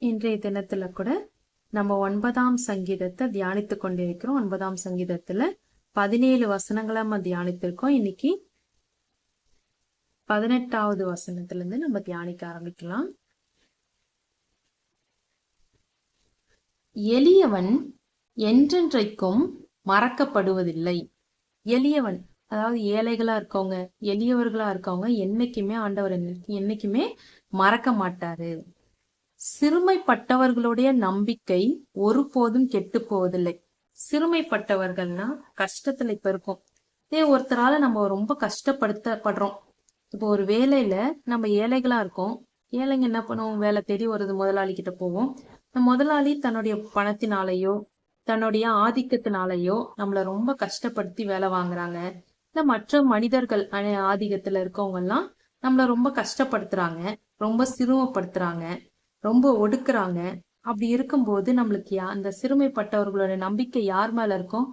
இன்றைய தினத்துல கூட நம்ம 9ஆம் சங்கீதத்தை தியானித்து கொண்டிருக்கிறோம். 9ஆம் சங்கீதத்துல 17 வசனங்களை நம்ம தியானித்திருக்கோம். இன்னைக்கு 18வது வசனத்துல இருந்து நம்ம தியானிக்க ஆரம்பிக்கலாம். எளியவன் என்றென்றைக்கும் மறக்கப்படுவதில்லை. எளியவன், அதாவது ஏழைகளா இருக்கவங்க, எளியவர்களா இருக்கவங்க என்னைக்குமே ஆண்டவர் என்னைக்குமே மறக்க மாட்டாரு. சிறுமைப்பட்டவர்களுடைய நம்பிக்கை ஒருபோதும் கெட்டு போவதில்லை. சிறுமைப்பட்டவர்கள்னா கஷ்டத்துல இப்ப இருக்கும். ஒருத்தரால நம்ம ரொம்ப கஷ்டப்படுத்தப்படுறோம். இப்போ ஒரு வேலையில நம்ம ஏழைகளா இருக்கோம். ஏழைங்க என்ன பண்ணுவோம்? வேலை தேடி ஒரு முதலாளி கிட்ட போவோம். முதலாளி தன்னுடைய பணத்தினாலேயோ தன்னுடைய ஆதிக்கத்தினாலேயோ நம்மள ரொம்ப கஷ்டப்படுத்தி வேலை வாங்குறாங்க. இல்ல மற்ற மனிதர்கள் ஆதிக்கத்துல இருக்கவங்க எல்லாம் நம்மள ரொம்ப கஷ்டப்படுத்துறாங்க, ரொம்ப சிறுமப்படுத்துறாங்க, ரொம்ப ஒடுக்குறாங்க. அப்படி இருக்கும்போது நம்மளுக்கு அந்த சிறுமைப்பட்டவர்களோட நம்பிக்கை யார் மேல இருக்கும்?